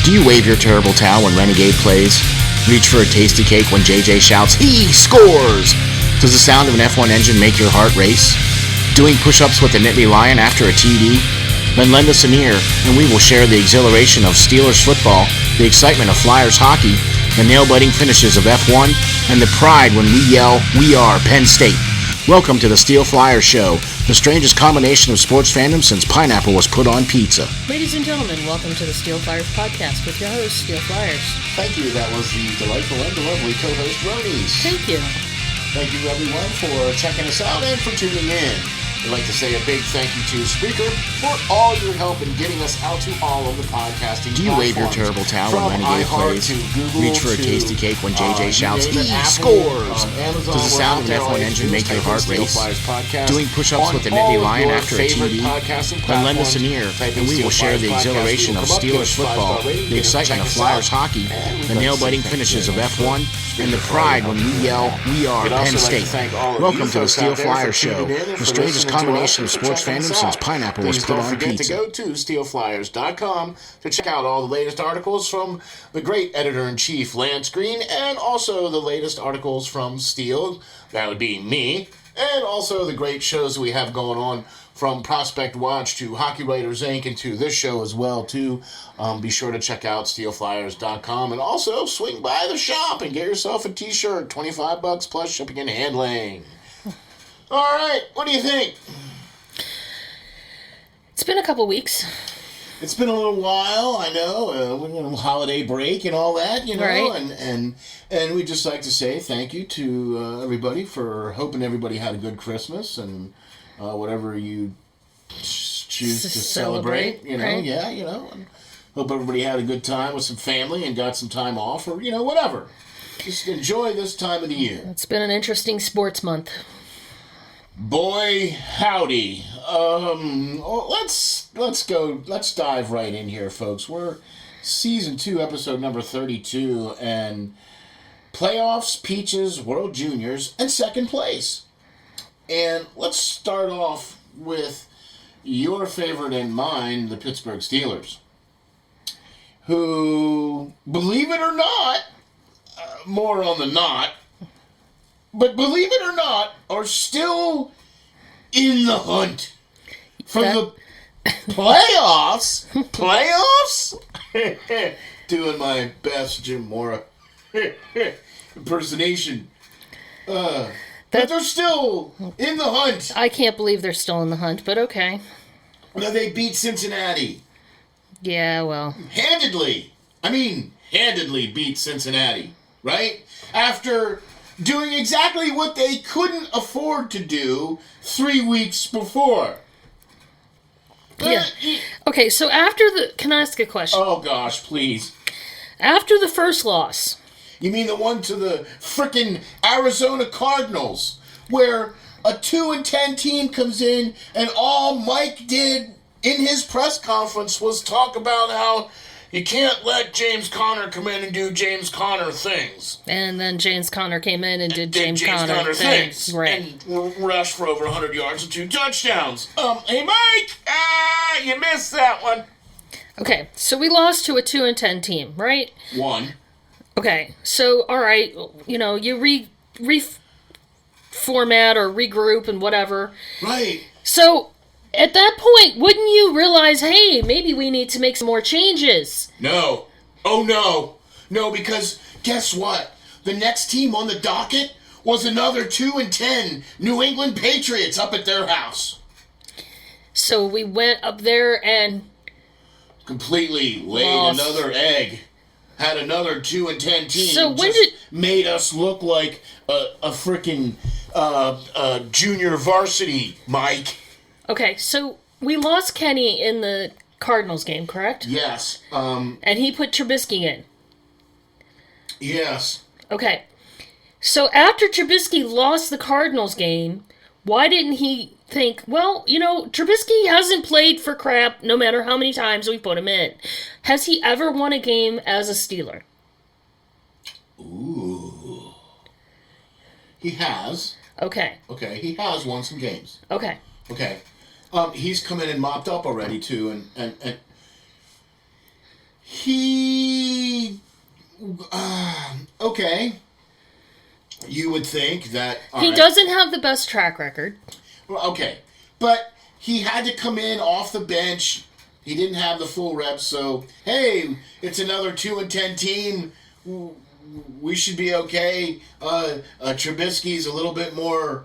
Do you wave your terrible towel when Renegade plays? Reach for a tasty cake when JJ shouts, "He scores!" Does the sound of an F1 engine make your heart race? Doing push-ups with the Nittany Lion after a TD? Then lend us an ear, and we will share the exhilaration of Steelers football, the excitement of Flyers hockey, the nail-biting finishes of F1, and the pride when we yell, "We are Penn State." Welcome to the SteelFlyers Show, the strangest combination of sports fandom since pineapple was put on pizza. Ladies and gentlemen, welcome to the SteelFlyers Podcast with your host, SteelFlyers. Thank you. That was the delightful and lovely co-host, Ronies. Thank you. Thank you, everyone, for checking us out and for tuning in. I'd like to say a big thank you to Spreaker for all your help in getting us out to all of the podcasting platforms. Do you wave your terrible towel when Renegade plays? Reach for a tasty cake when JJ shouts, "He scores!" Does the sound of an F1 engine make your heart race? Doing push-ups with the Nittany Lion after a TD? Then lend us an ear, and we will share the exhilaration of Steelers football, the excitement of Flyers hockey, the nail-biting finishes of F1, and the pride when we yell, "We are Penn State." Welcome to the SteelFlyers Show, the strangest combination of sports fandom since pineapple was put on pizza. Don't forget to go to SteelFlyers.com to check out all the latest articles from the great editor-in-chief Lance Green, and also the latest articles from Steel, that would be me, and also the great shows that we have going on from Prospect Watch to Hockey Writers Inc. and to this show as well, too. Be sure to check out SteelFlyers.com, and also swing by the shop and get yourself a t-shirt, $25 plus shipping and handling. All right, what do you think? It's been a couple weeks. It's been a little while, I know. We're on a holiday break and all that, you know. Right. And we'd just like to say thank you to everybody for hoping everybody had a good Christmas and whatever you choose to celebrate, you know. Right. Yeah, you know. And hope everybody had a good time with some family and got some time off, or, you know, whatever. Just enjoy this time of the year. It's been an interesting sports month. Boy, howdy. Let's dive right in here, folks. We're season 2, episode number 32, and playoffs, peaches, World Juniors, and second place. And let's start off with your favorite and mine, the Pittsburgh Steelers, who, believe it or not, more on the not, but believe it or not, are still in the hunt for the playoffs. Playoffs? Doing my best Jim Mora impersonation. But they're still in the hunt. I can't believe they're still in the hunt, but okay. Now they beat Cincinnati. Yeah, well. Handedly beat Cincinnati, right? After doing exactly what they couldn't afford to do 3 weeks before. Yeah. Okay, so can I ask a question? Oh gosh, please. After the first loss. You mean the one to the frickin' Arizona Cardinals, where a 2-10 team comes in and all Mike did in his press conference was talk about how you can't let James Conner come in and do James Conner things. And then James Conner came in and did James Conner things. Right. And rushed for over 100 yards and 2 touchdowns. Hey, Mike! You missed that one. Okay, so we lost to a 2-10 team, right? 1. Okay, so, all right, you know, you reformat or regroup and whatever. Right. So, at that point, wouldn't you realize, hey, maybe we need to make some more changes? No. Oh, no. No, because guess what? The next team on the docket was another 2-10 New England Patriots up at their house. So we went up there and completely laid another egg. Had another 2-10 team. So when made us look like a freaking junior varsity, Mike. Okay, so we lost Kenny in the Cardinals game, correct? Yes. And he put Trubisky in. Yes. Okay. So after Trubisky lost the Cardinals game, why didn't he think, well, you know, Trubisky hasn't played for crap no matter how many times we put him in. Has he ever won a game as a Steeler? Ooh. He has. Okay. Okay, he has won some games. Okay. Okay. He's come in and mopped up already, too, and he Okay. You would think that... He doesn't have the best track record. Well, okay. But he had to come in off the bench. He didn't have the full reps, so, hey, it's another 2-10 team. We should be okay. Trubisky's a little bit more,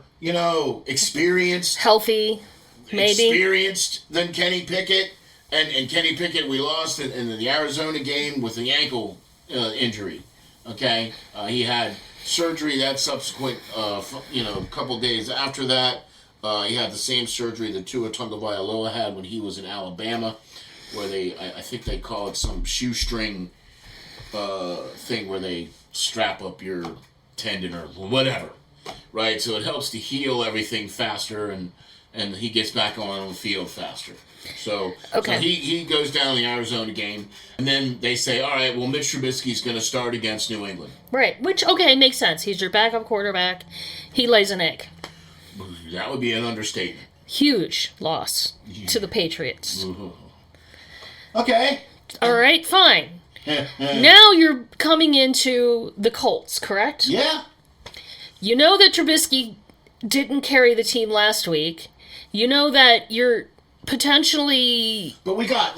experienced. Healthy, maybe. Experienced than Kenny Pickett. And Kenny Pickett, we lost in the Arizona game with the ankle injury. Okay? He had surgery that subsequent, couple days after that. He had the same surgery that Tua Tagovailoa had when he was in Alabama, where I think they call it some shoestring thing where they strap up your tendon or whatever, right? So it helps to heal everything faster, and he gets back on the field faster. So he goes down the Arizona game, and then they say, all right, well, Mitch Trubisky's going to start against New England. Right, which, makes sense. He's your backup quarterback. He lays an egg. That would be an understatement. Huge loss to the Patriots. Okay. All right, fine. Now you're coming into the Colts, correct? Yeah. You know that Trubisky didn't carry the team last week. You know that you're potentially... But we got,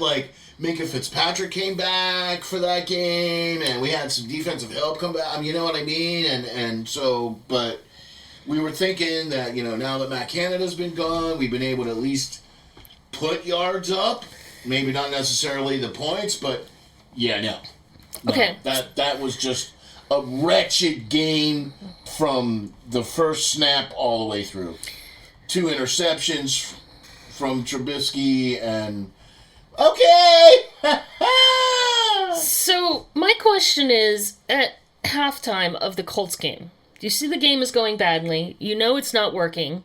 Minka Fitzpatrick came back for that game, and we had some defensive help come back. I mean, you know what I mean? And so, but we were thinking that, now that Matt Canada's been gone, we've been able to at least put yards up. Maybe not necessarily the points, but, no. Okay. That was just a wretched game from the first snap all the way through. 2 interceptions from Trubisky, and okay. So my question is, at halftime of the Colts game, do you see the game is going badly? You know it's not working.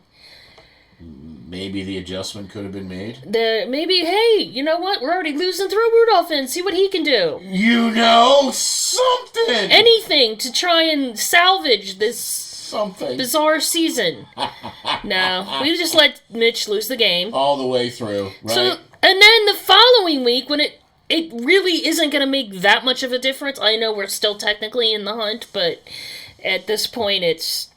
Maybe the adjustment could have been made. Maybe, hey, you know what? We're already losing. Throw Rudolph in. See what he can do. Something. Anything to try and salvage this bizarre season. No, we just let Mitch lose the game. All the way through, right? So, and then the following week, when it really isn't going to make that much of a difference. I know we're still technically in the hunt, but at this point it's...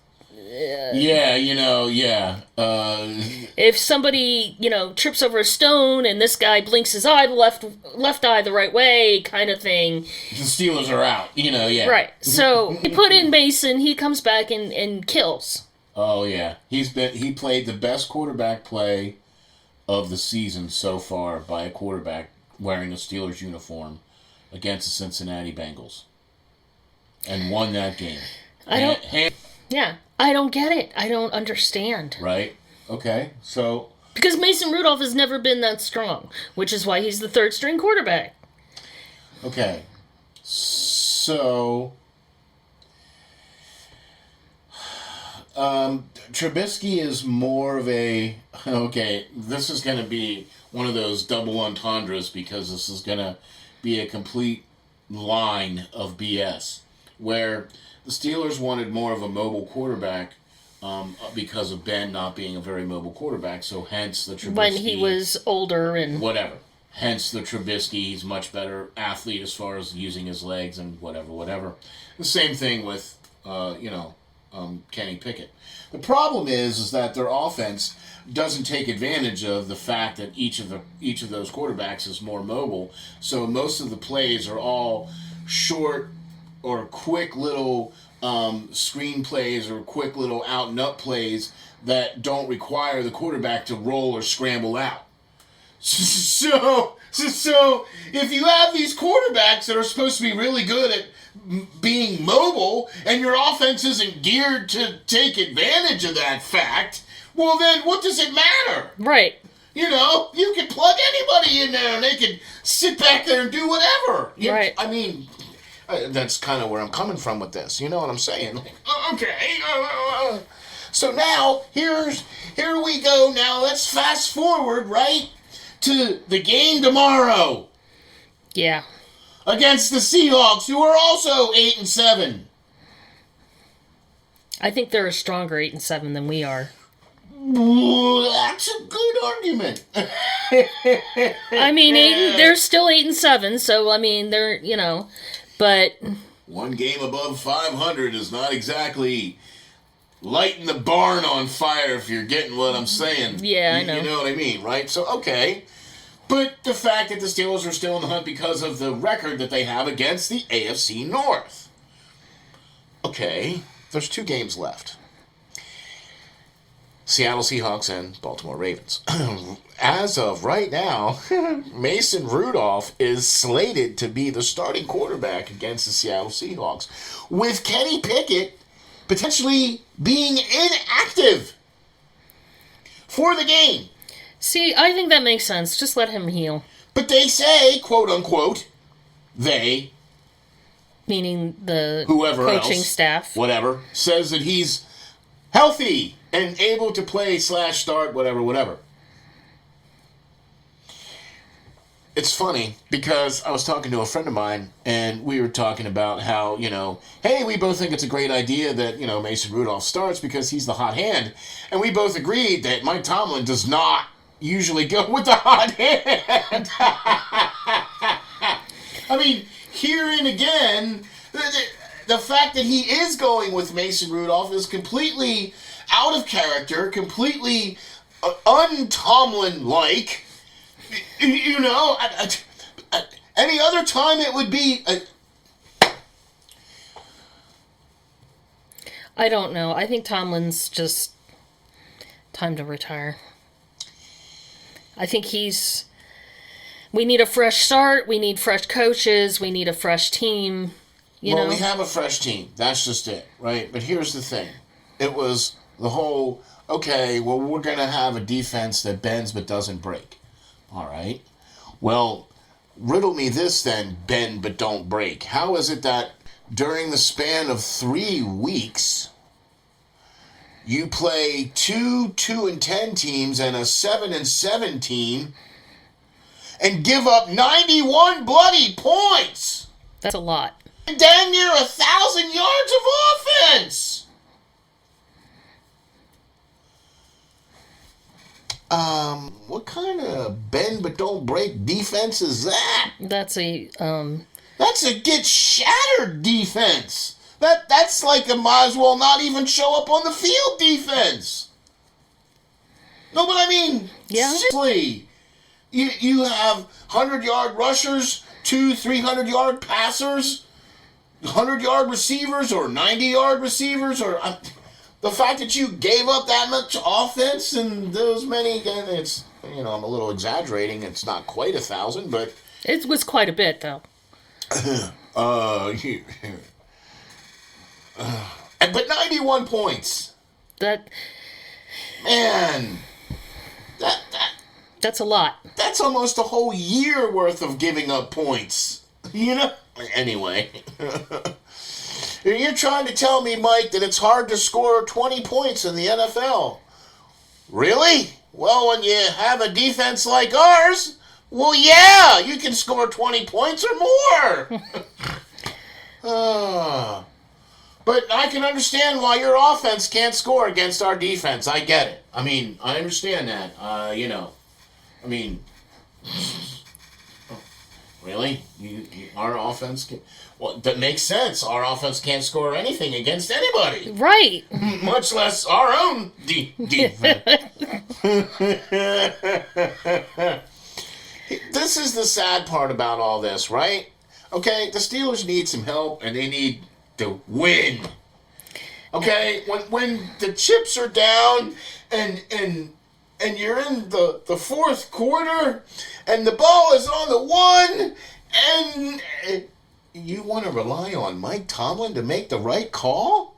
if somebody, trips over a stone and this guy blinks his eye, the left eye the right way, kind of thing. The Steelers are out, Right. So, you put in Mason, he comes back and kills. Oh, yeah. He played the best quarterback play of the season so far by a quarterback wearing a Steelers uniform against the Cincinnati Bengals. And won that game. I don't get it. I don't understand. Right. Okay. So... Because Mason Rudolph has never been that strong, which is why he's the third string quarterback. Okay. So... Trubisky is more of a... Okay, this is going to be one of those double entendres because this is going to be a complete line of BS. Where the Steelers wanted more of a mobile quarterback because of Ben not being a very mobile quarterback, so hence the Trubisky... When he was older and... Whatever. Hence the Trubisky, he's much better athlete as far as using his legs and whatever. The same thing with, Kenny Pickett. The problem is that their offense doesn't take advantage of the fact that each of those quarterbacks is more mobile, so most of the plays are all short or quick little screen plays or quick little out and up plays that don't require the quarterback to roll or scramble out. So if you have these quarterbacks that are supposed to be really good at being mobile and your offense isn't geared to take advantage of that fact, well then what does it matter? Right. You can plug anybody in there and they can sit back there and do whatever. Right. I mean... that's kind of where I'm coming from with this. You know what I'm saying? Okay. So now, here we go. Now, let's fast forward, right, to the game tomorrow. Yeah. Against the Seahawks, who are also 8-7. I think they're a stronger 8-7 than we are. That's a good argument. I mean, they're still 8-7, so, I mean, they're, But... one game above 500 is not exactly lighting the barn on fire, if you're getting what I'm saying. Yeah, I know. You know what I mean, right? So, okay. But the fact that the Steelers are still in the hunt because of the record that they have against the AFC North. Okay, there's 2 games left. Seattle Seahawks and Baltimore Ravens. As of right now, Mason Rudolph is slated to be the starting quarterback against the Seattle Seahawks, with Kenny Pickett potentially being inactive for the game. See, I think that makes sense. Just let him heal. But they say, quote unquote, they, meaning the whoever coaching else, staff, whatever, says that he's healthy and able to play / start, whatever. It's funny because I was talking to a friend of mine and we were talking about how, hey, we both think it's a great idea that, Mason Rudolph starts because he's the hot hand. And we both agreed that Mike Tomlin does not usually go with the hot hand. I mean, herein again, the fact that he is going with Mason Rudolph is completely out of character, completely un-Tomlin-like. Any other time it would be... I don't know. I think Tomlin's just time to retire. I think we need a fresh start. We need fresh coaches. We need a fresh team. We have a fresh team. That's just it, right? But here's the thing. It was the whole, okay, well, we're going to have a defense that bends but doesn't break. All right. Well, riddle me this then, bend but don't break. How is it that during the span of 3 weeks, you play 2 2-10 teams and a 7-7 team and give up 91 bloody points? That's a lot. And damn near 1,000 yards of offense. What kind of bend but don't break defense is that? That's a get shattered defense. That's like a might as well not even show up on the field defense. No, but I mean, seriously, you have 100-yard rushers, 2 300-yard passers, 100-yard receivers or 90-yard receivers, or the fact that you gave up that much offense and those many, and it's, I'm a little exaggerating. It's not quite 1,000, but it was quite a bit, though. But 91 points. Man, that's a lot. That's almost a whole year worth of giving up points. Anyway. You're trying to tell me, Mike, that it's hard to score 20 points in the NFL. Really? Well, when you have a defense like ours, well, yeah, you can score 20 points or more. But I can understand why your offense can't score against our defense. I get it. I mean, I understand that. Really? Our offense can... Well, that makes sense. Our offense can't score anything against anybody. Right. Much less our own defense. This is the sad part about all this, right? Okay, the Steelers need some help, and they need to win. Okay? When the chips are down, and you're in the fourth quarter, and the ball is on the 1, and... you want to rely on Mike Tomlin to make the right call?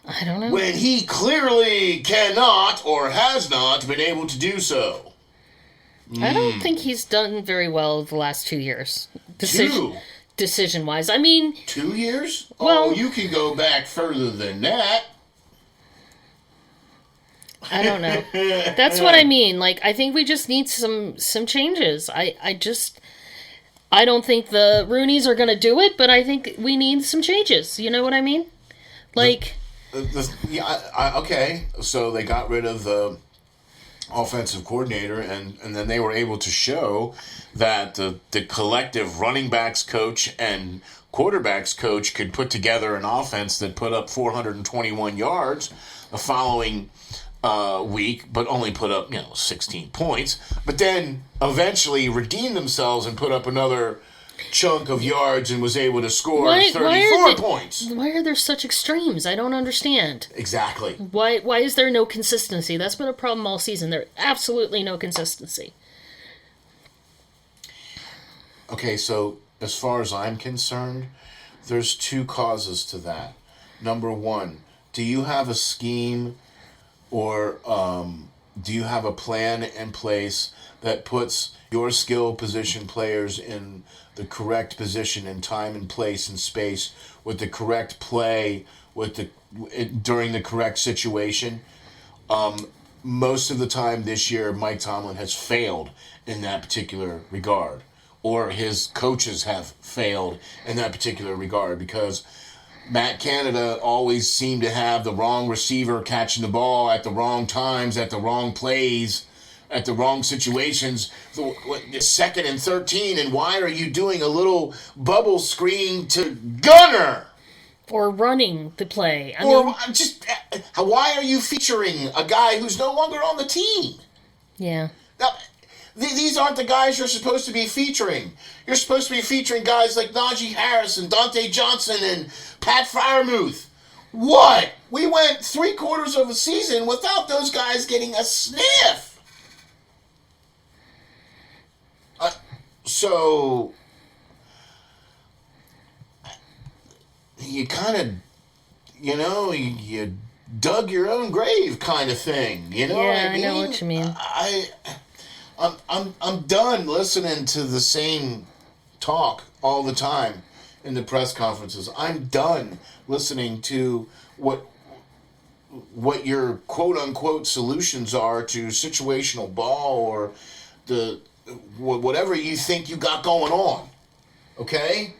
I don't know. When he clearly cannot or has not been able to do so. I don't think he's done very well the last 2 years. Decision-wise. I mean... 2 years? Well, you can go back further than that. I don't know. That's what I mean. I think we just need some changes. I don't think the Rooneys are going to do it, but I think we need some changes. You know what I mean? Okay. So they got rid of the offensive coordinator, and then they were able to show that the collective running backs coach and quarterbacks coach could put together an offense that put up 421 yards the following week, but only put up 16 points, but then eventually redeemed themselves and put up another chunk of yards and was able to score 34 points. Why are there such extremes? I don't understand. Exactly. Why is there no consistency? That's been a problem all season. There's absolutely no consistency. Okay, so as far as I'm concerned, there's two causes to that. Number one, do you have a scheme or do you have a plan in place that puts your skill position players in the correct position and time and place and space with the correct play during the correct situation? Most of the time this year, Mike Tomlin has failed in that particular regard, or his coaches have failed in that particular regard, because Matt Canada always seemed to have the wrong receiver catching the ball at the wrong times, at the wrong plays, at the wrong situations. Second and 13, and why are you doing a little bubble screen to Gunner? Or running the play. Why are you featuring a guy who's no longer on the team? Yeah. Now, these aren't the guys you're supposed to be featuring. You're supposed to be featuring guys like Najee Harris and Dante Johnson and Pat Freiermuth. What? We went 3/4 of a season without those guys getting a sniff. So you kind of, you dug your own grave kind of thing. You know what I mean? I know what you mean. I'm done listening to the same talk all the time in the press conferences. I'm done listening to what your quote unquote solutions are to situational ball or the whatever you think you got going on. Okay?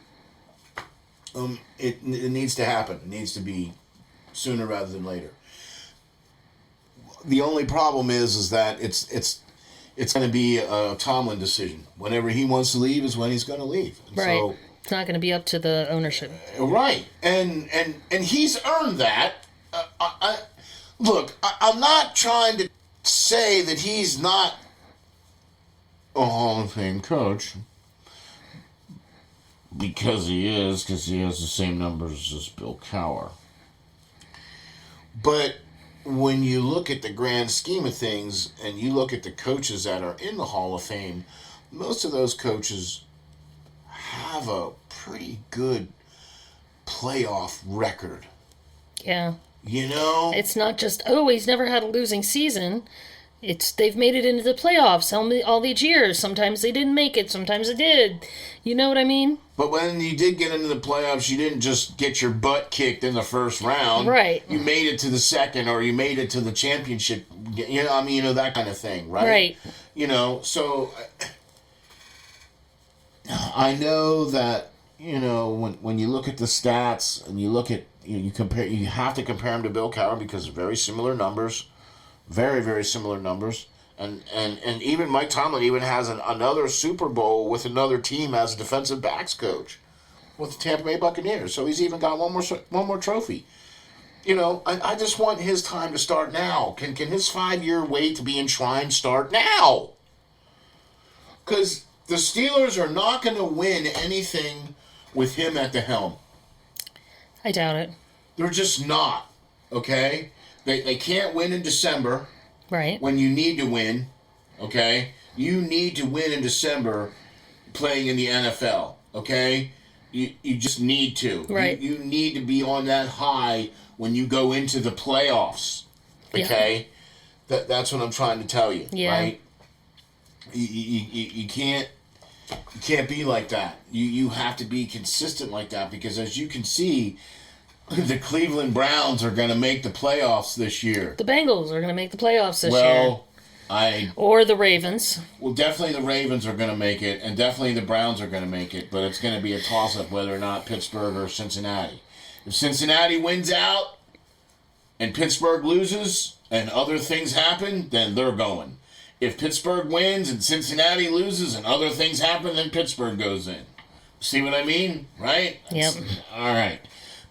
It needs to happen. It needs to be sooner rather than later. The only problem is that it's going to be a Tomlin decision. Whenever he wants to leave is when he's going to leave. And right. So, it's not going to be up to the ownership. Right. And he's earned that. I'm not trying to say that he's not a Hall of Fame coach, because he has the same numbers as Bill Cowher. But when you look at the grand scheme of things and you look at the coaches that are in the Hall of Fame, most of those coaches have a pretty good playoff record. Yeah. It's not just, he's never had a losing season. They've made it into the playoffs all these years. Sometimes they didn't make it, sometimes they did. You know what I mean? But when you did get into the playoffs, you didn't just get your butt kicked in the first round. Right. You made it to the second, or you made it to the championship. That kind of thing, right? Right. So I know that, when you look at the stats and you look at, you have to compare them to Bill Cowher because they're very similar numbers. Very, very similar numbers. And even Mike Tomlin even has another Super Bowl with another team as a defensive backs coach with the Tampa Bay Buccaneers. So he's even got one more trophy. I just want his time to start now. Can his 5-year wait to be enshrined start now? Because the Steelers are not going to win anything with him at the helm. I doubt it. They're just not. Okay? They can't win in December. Right. When you need to win. Okay? You need to win in December playing in the NFL. Okay? You just need to. Right. You need to be on that high when you go into the playoffs. Okay? Yeah. That's what I'm trying to tell you. Yeah. Right? You can't be like that. You have to be consistent like that, because as you can see, the Cleveland Browns are going to make the playoffs this year. The Bengals are going to make the playoffs this year. Or the Ravens. Well, definitely the Ravens are going to make it, and definitely the Browns are going to make it, but it's going to be a toss-up whether or not Pittsburgh or Cincinnati. If Cincinnati wins out and Pittsburgh loses and other things happen, then they're going. if Pittsburgh wins and Cincinnati loses and other things happen, then Pittsburgh goes in. See what I mean? Right? Yep. All right.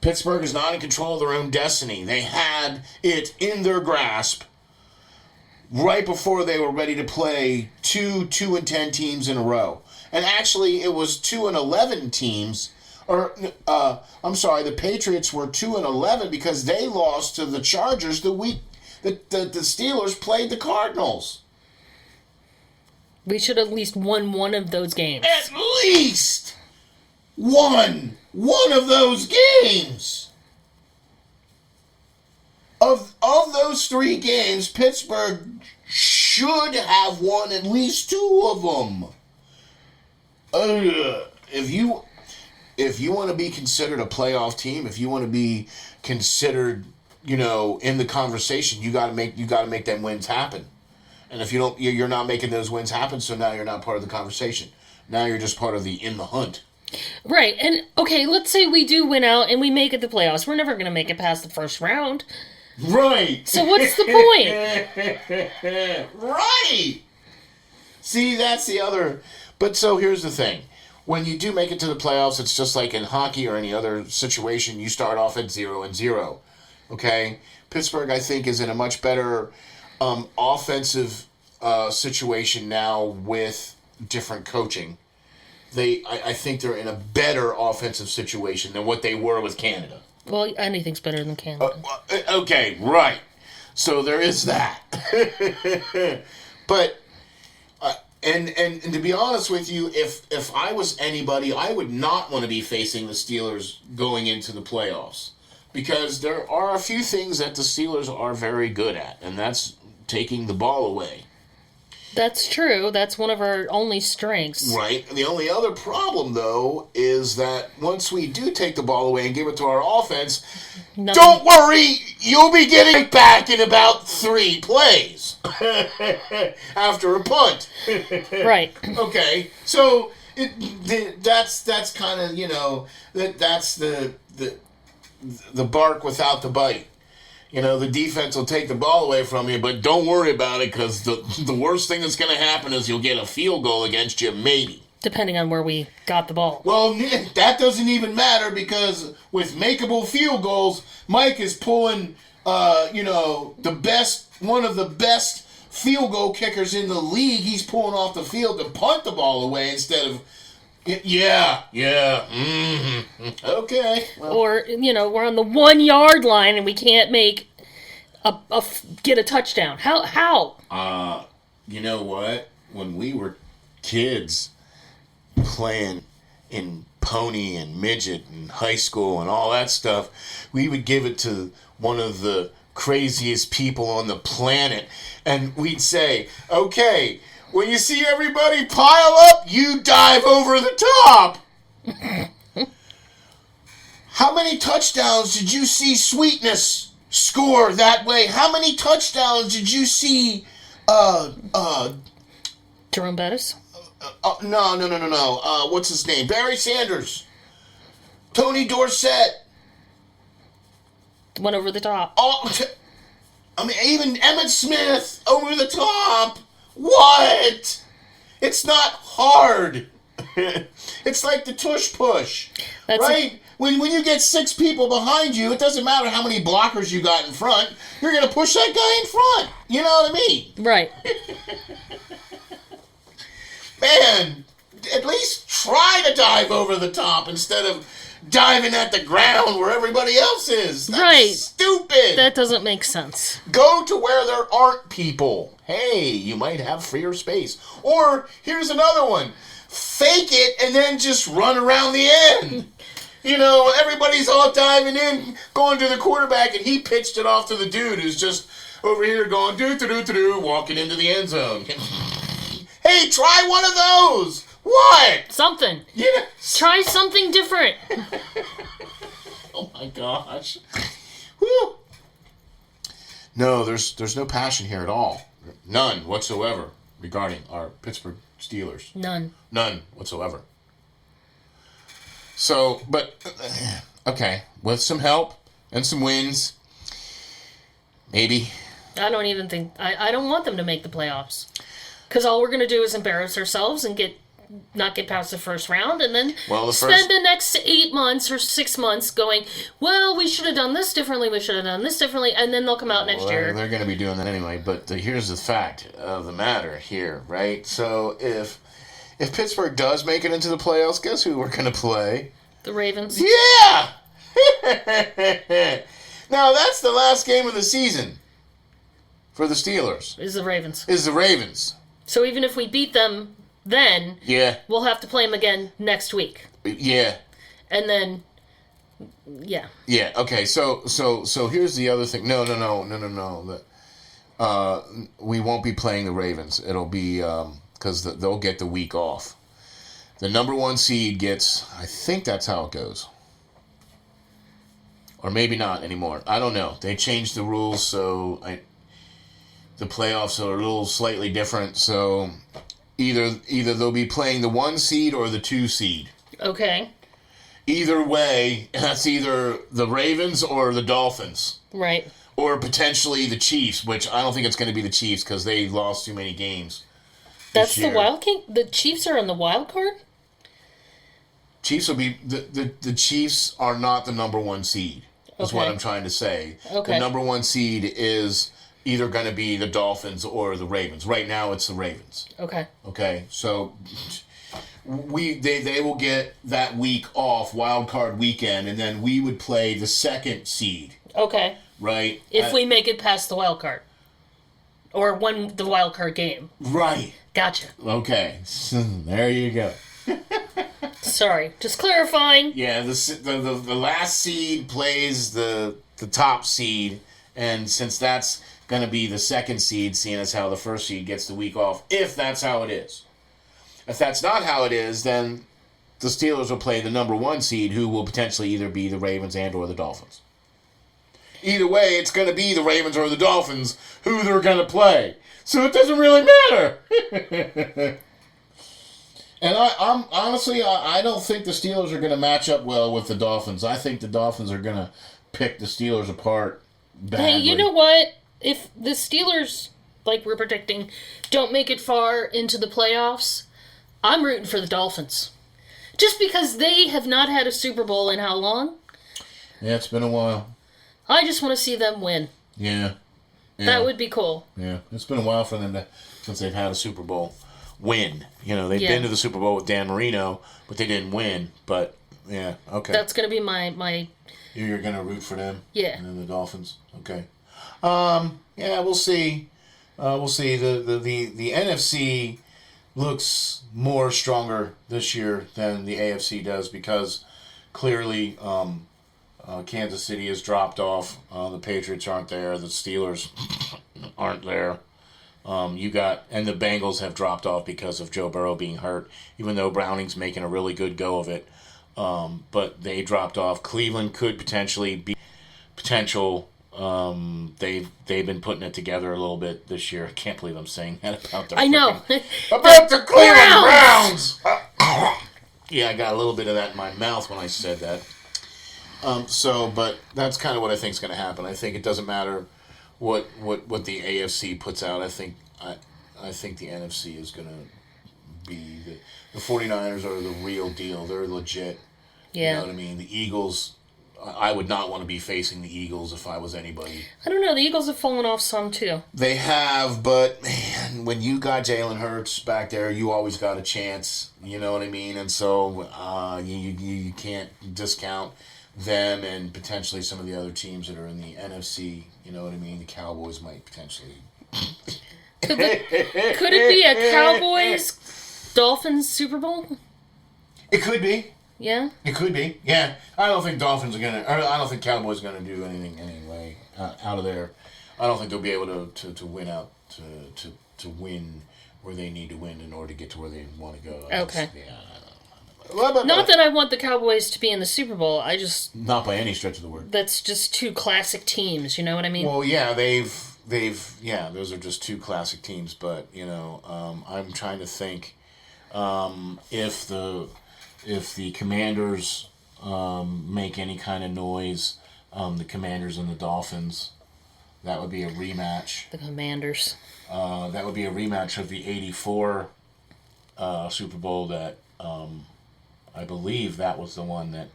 Pittsburgh is not in control of their own destiny. They had it in their grasp right before they were ready to play 2-10 teams in a row. And actually, it was 2-11 teams. The Patriots were 2-11 because they lost to the Chargers the week that the Steelers played the Cardinals. We should at least won one of those games. At least one of those games. Of those 3 games, Pittsburgh should have won at least 2 of them. If you want to be considered a playoff team, if you want to be considered, in the conversation, you got to make them wins happen. And if you don't, you're not making those wins happen. So now you're not part of the conversation. Now you're just part of the in the hunt. Right. And okay, let's say we do win out and we make it to playoffs. We're never going to make it past the first round. Right. So what's the point? Right. See, that's the other. But so here's the thing. When you do make it to the playoffs, it's just like in hockey or any other situation. You start off at 0-0. Okay? Pittsburgh, I think, is in a much better offensive situation now with different coaching. I think they're in a better offensive situation than what they were with Canada. Well, anything's better than Canada. Okay, right. So there is that. But, and to be honest with you, if I was anybody, I would not want to be facing the Steelers going into the playoffs. Because there are a few things that the Steelers are very good at, and that's taking the ball away. That's true. That's one of our only strengths. Right. The only other problem, though, is that once we do take the ball away and give it to our offense, don't worry, you'll be getting it back in about 3 plays after a punt. Right. Okay. So that's kind of, that's the bark without the bite. The defense will take the ball away from you, but don't worry about it because the worst thing that's going to happen is you'll get a field goal against you, maybe. Depending on where we got the ball. Well, that doesn't even matter because with makeable field goals, Mike is pulling, one of the best field goal kickers in the league. He's pulling off the field to punt the ball away instead of... Yeah. Mm-hmm. Okay. Well. Or, we're on the 1 yard line and we can't make get a touchdown. How? You know what? When we were kids playing in pony and midget and high school and all that stuff, we would give it to one of the craziest people on the planet and we'd say, okay, when you see everybody pile up, you dive over the top. How many touchdowns did you see Sweetness score that way? How many touchdowns did you see Jerome Bettis? No. What's his name? Barry Sanders. Tony Dorsett. Went over the top. Oh, even Emmitt Smith over the top. What? It's not hard. It's like the tush push, right? When you get 6 people behind you, it doesn't matter how many blockers you got in front. You're going to push that guy in front. You know what I mean? Right. Man, at least try to dive over the top instead of diving at the ground where everybody else is. That's right. Stupid. That doesn't make sense. Go to where there aren't people. Hey, you might have freer space. Or, here's another one. Fake it and then just run around the end. Everybody's all diving in, going to the quarterback, and he pitched it off to the dude who's just over here going do-do-do-do-do, walking into the end zone. Hey, try one of those. What? Something. Yeah. Try something different. Oh my gosh. Whew. No, there's no passion here at all. None whatsoever regarding our Pittsburgh Steelers. None whatsoever. So, but, okay, with some help and some wins, maybe. I don't even think, I don't want them to make the playoffs. Because all we're going to do is embarrass ourselves and not get past the first round, and then spend the next 8 months or 6 months going, well, we should have done this differently, and then they'll come out next year. They're going to be doing that anyway, but here's the fact of the matter here, right? So if Pittsburgh does make it into the playoffs, guess who we're going to play? The Ravens. Yeah! Now, that's the last game of the season for the Steelers. Is the Ravens. So even if we beat them then, we'll have to play them again next week. Yeah. And then, yeah. Yeah, okay, so here's the other thing. No. We won't be playing the Ravens. It'll be, because they'll get the week off. The number 1 seed gets, I think that's how it goes. Or maybe not anymore. I don't know. They changed the rules, so the playoffs are a little slightly different, so either they'll be playing the 1 seed or the 2 seed. Okay. Either way, that's either the Ravens or the Dolphins. Right. Or potentially the Chiefs, which I don't think it's going to be the Chiefs because they lost too many games. That's the wild card? The Chiefs are on the wild card? Chiefs will be... The Chiefs are not the number 1 seed, is what I'm trying to say. Okay. The number 1 seed is either going to be the Dolphins or the Ravens. Right now, it's the Ravens. Okay. Okay, so they will get that week off, wild card weekend, and then we would play the 2nd seed. Okay. Right? If we make it past the wild card. Or win the wild card game. Right. Gotcha. Okay, there you go. Sorry, just clarifying. Yeah, the last seed plays the top seed, and since that's going to be the 2nd seed, seeing as how the 1st seed gets the week off, if that's how it is. If that's not how it is, then the Steelers will play the number 1 seed, who will potentially either be the Ravens and or the Dolphins. Either way, it's going to be the Ravens or the Dolphins who they're going to play. So it doesn't really matter. And I'm honestly, I don't think the Steelers are going to match up well with the Dolphins. I think the Dolphins are going to pick the Steelers apart badly. Hey, you know what? If the Steelers, like we're predicting, don't make it far into the playoffs, I'm rooting for the Dolphins. Just because they have not had a Super Bowl in how long? Yeah, it's been a while. I just want to see them win. Yeah. That would be cool. Yeah, it's been a while for them since they've had a Super Bowl win. You know, they've been to the Super Bowl with Dan Marino, but they didn't win. But, yeah, okay. That's going to be my... You're going to root for them? Yeah. And then the Dolphins? Okay. Yeah, we'll see. We'll see. The NFC looks more stronger this year than the AFC does because clearly Kansas City has dropped off. The Patriots aren't there. The Steelers aren't there. And the Bengals have dropped off because of Joe Burrow being hurt, even though Browning's making a really good go of it. But they dropped off. Cleveland could potentially be potential. They've been putting it together a little bit this year. I can't believe I'm saying that about the about the Cleveland Browns. Yeah, I got a little bit of that in my mouth when I said that. But that's kind of what I think is going to happen. I think it doesn't matter what the AFC puts out. I think the NFC is going to be the 49ers are the real deal. They're legit. Yeah. You know what I mean? The Eagles, I would not want to be facing the Eagles if I was anybody. I don't know. The Eagles have fallen off some too. They have, but man, when you got Jalen Hurts back there, you always got a chance. You know what I mean? And so you can't discount them and potentially some of the other teams that are in the NFC. You know what I mean? The Cowboys might potentially. Could it be a Cowboys-Dolphins Super Bowl? It could be. Yeah? It could be. Yeah. I don't think Dolphins are going to... I don't think Cowboys are going to do anything anyway out of there. I don't think they'll be able to win out, to win where they need to win in order to get to where they want to go. Okay. Not that I want the Cowboys to be in the Super Bowl. I just... Not by any stretch of the word. That's just two classic teams, you know what I mean? Well, yeah, those are just two classic teams, but, you know, I'm trying to think if the Commanders make any kind of noise, the Commanders and the Dolphins, That would be a rematch. The Commanders. That would be a rematch of the 84 Super Bowl that I believe that was the one that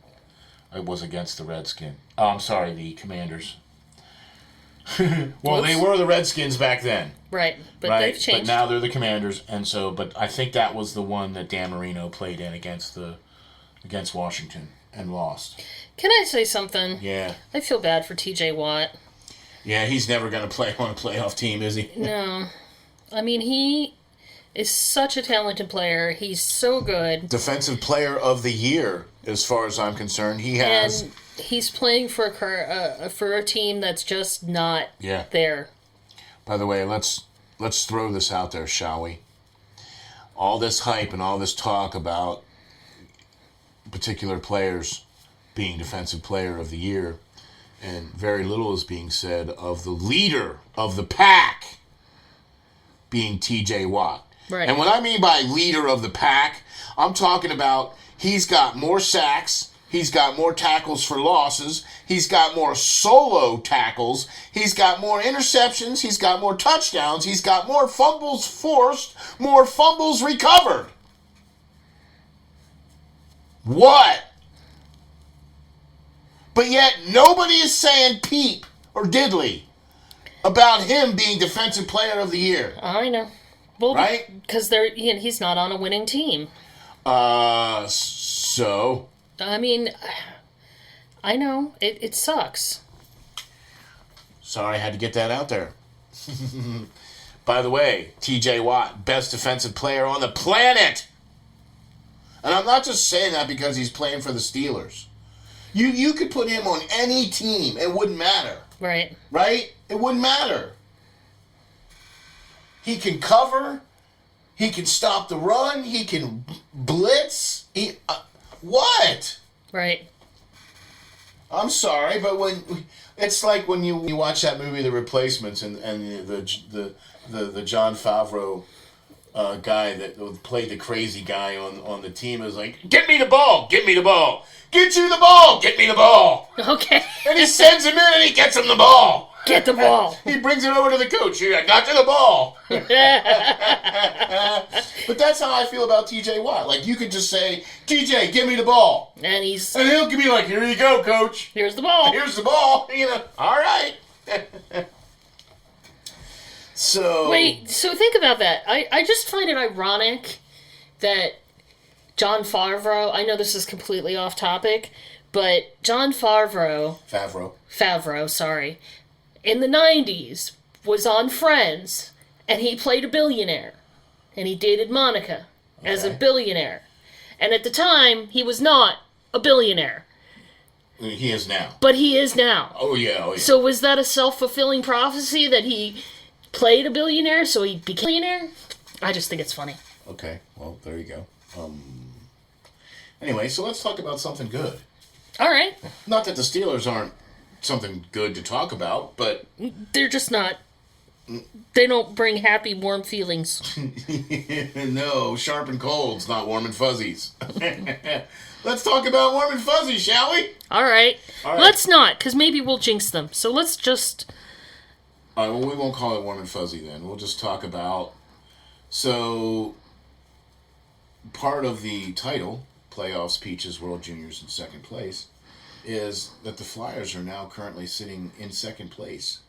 was against the Redskins. Oh, I'm sorry, the Commanders. Well, they were the Redskins back then. Right, but they've changed. But now they're the Commanders, and so, but I think that was the one that Dan Marino played in against Washington and lost. Can I say something? Yeah. I feel bad for T.J. Watt. Yeah, he's never going to play on a playoff team, is he? No. I mean, he is such a talented player. He's so good. Defensive Player of the Year, as far as I'm concerned. He has... And he's playing for a team that's just not there. By the way, let's throw this out there, shall we? All this hype and all this talk about particular players being Defensive Player of the Year, and very little is being said of the leader of the pack being T.J. Watt. Right. And what I mean by leader of the pack, I'm talking about he's got more sacks, he's got more tackles for losses, he's got more solo tackles, he's got more interceptions, he's got more touchdowns, he's got more fumbles forced, more fumbles recovered. What? But yet nobody is saying peep or diddly about him being Defensive Player of the Year. I know. Well, right? Because he's not on a winning team. So? I mean, I know. It sucks. Sorry, I had to get that out there. By the way, T.J. Watt, best defensive player on the planet. And I'm not just saying that because he's playing for the Steelers. You could put him on any team. It wouldn't matter. Right. Right? It wouldn't matter. He can cover. He can stop the run. He can blitz. What? Right. I'm sorry, but it's like when you watch that movie, The Replacements, and the Jon Favreau guy that played the crazy guy on the team is like, get me the ball, get me the ball, get you the ball, get me the ball. Okay. And he sends him in and he gets him the ball. Get the ball. He brings it over to the coach. Here, I got you the ball. But that's how I feel about T.J. Watt. Like, you could just say, T.J., give me the ball. And he'll be like, here you go, coach. Here's the ball. Here's the ball. All right. So think about that. I just find it ironic that Jon Favreau, I know this is completely off topic, but Jon Favreau, sorry, in the 90s was on Friends, and he played a billionaire, and he dated Monica as a billionaire. And at the time, he was not a billionaire. He is now. But he is now. Oh, yeah. So was that a self-fulfilling prophecy that he played a billionaire, so he became a billionaire? I just think it's funny. Okay, well, there you go. Anyway, so let's talk about something good. All right. Not that the Steelers aren't something good to talk about, but... They're just not. They don't bring happy, warm feelings. No, sharp and cold's not warm and fuzzies. Let's talk about warm and fuzzies, shall we? All right. Let's not, because maybe we'll jinx them. So let's just... All right, well, we won't call it warm and fuzzy then. We'll just talk about... So, part of the title, Playoffs, Peaches, World Juniors in second place, is that the Flyers are now currently sitting in second place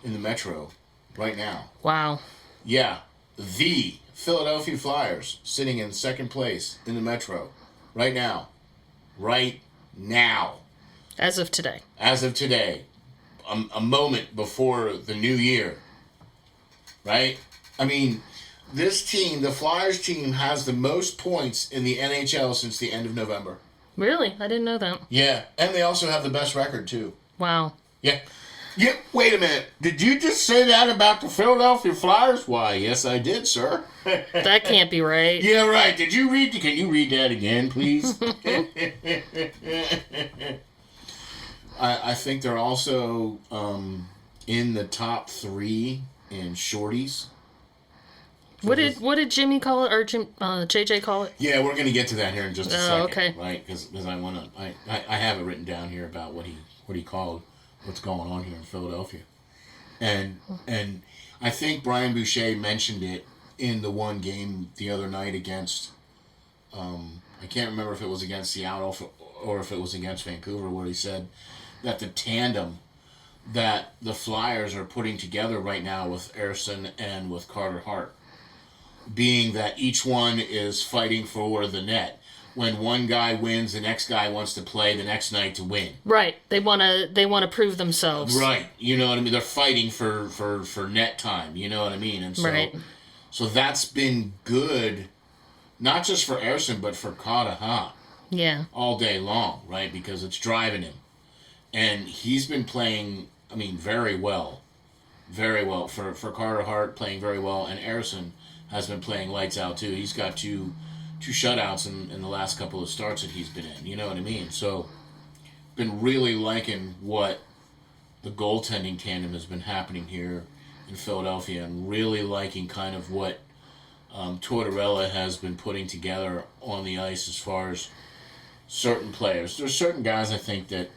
in the Metro right now. Wow. Yeah, the Philadelphia Flyers sitting in second place in the Metro right now. Right now. As of today. A moment before the new year. Right? I mean, this team, the Flyers team, has the most points in the NHL since the end of November. Really? I didn't know that. Yeah, and they also have the best record, too. Wow. Yeah. Wait a minute. Did you just say that about the Philadelphia Flyers? Why, yes, I did, sir. That can't be right. Yeah, right. Can you read that again, please? I think they're also in the top 3 in shorties. What did Jimmy call it, or JJ call it? Yeah, we're gonna get to that here in just a second. Okay. Right? Because I have it written down here about what he called what's going on here in Philadelphia. And I think Brian Boucher mentioned it in the one game the other night against, I can't remember if it was against Seattle or if it was against Vancouver, where he said that the tandem that the Flyers are putting together right now with Ersson and with Carter Hart, being that each one is fighting for the net. When one guy wins, the next guy wants to play the next night to win. Right. They wanna prove themselves. Right. You know what I mean? They're fighting for net time. You know what I mean? And so, right. So that's been good, not just for Ersson, but for Carter Hart. Yeah. All day long, right? Because it's driving him. And he's been playing, very well. Very well. For Carter Hart, playing very well. And Ersson has been playing lights out, too. He's got two shutouts in the last couple of starts that he's been in. You know what I mean? So, been really liking what the goaltending tandem has been happening here in Philadelphia, and really liking kind of what Tortorella has been putting together on the ice as far as certain players. There's certain guys I think that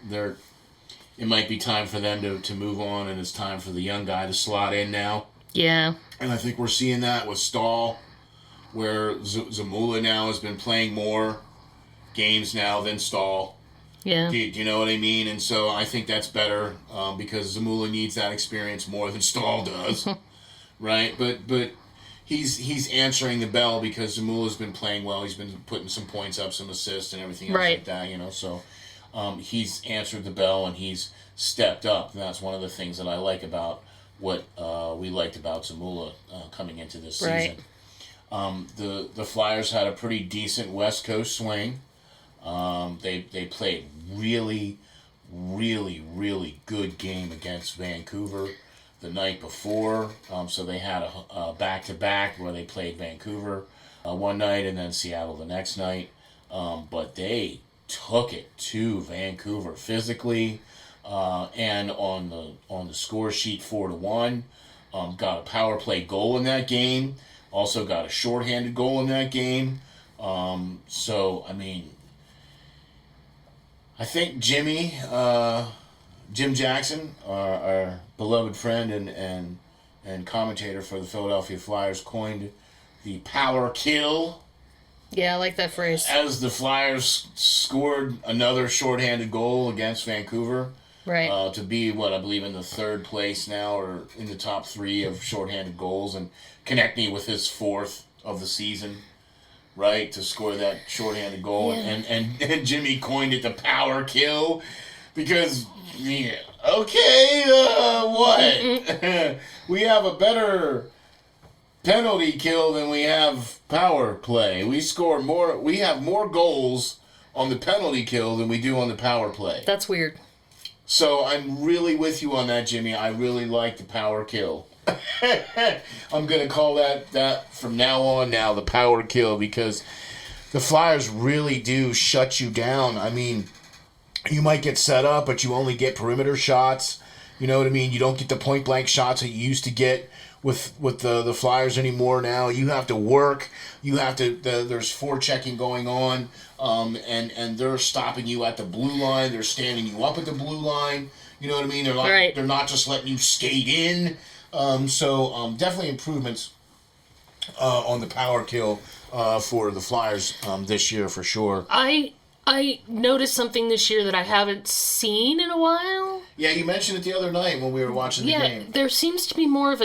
it might be time for them to move on, and it's time for the young guy to slot in now. Yeah. And I think we're seeing that with Stahl, where Zamula now has been playing more games now than Stahl. Yeah. Do you know what I mean? And so I think that's better because Zamula needs that experience more than Stahl does, right? But he's answering the bell because Zamula's been playing well. He's been putting some points up, some assists, and everything else like that. So he's answered the bell and he's stepped up. And that's one of the things that I like about what we liked about Zamula coming into this season. The Flyers had a pretty decent West Coast swing. They played really, really, really good game against Vancouver the night before. So they had a back-to-back where they played Vancouver one night and then Seattle the next night. But they took it to Vancouver physically and on the score sheet 4-1. Got a power play goal in that game. Also got a shorthanded goal in that game. I think Jim Jaxson, our beloved friend and commentator for the Philadelphia Flyers, coined the power kill. Yeah, I like that phrase. As the Flyers scored another shorthanded goal against Vancouver. Right. To be, I believe in the third place now, or in the top 3 of shorthanded goals, and Konechny with his 4th of the season, right, to score that shorthanded goal. Yeah. And Jimmy coined it the power kill because, what? We have a better penalty kill than we have power play. We have more goals on the penalty kill than we do on the power play. That's weird. So I'm really with you on that, Jimmy. I really like the power kill. I'm going to call that from now on the power kill, because the Flyers really do shut you down. You might get set up, but you only get perimeter shots. You know what I mean? You don't get the point-blank shots that you used to get with the Flyers anymore now. You have to work. You have to. There's forechecking going on, and they're stopping you at the blue line. They're standing you up at the blue line. You know what I mean? They're not just letting you skate in. So definitely improvements on the power kill for the Flyers this year for sure. I noticed something this year that I haven't seen in a while. Yeah, you mentioned it the other night when we were watching the game. Yeah, there seems to be more of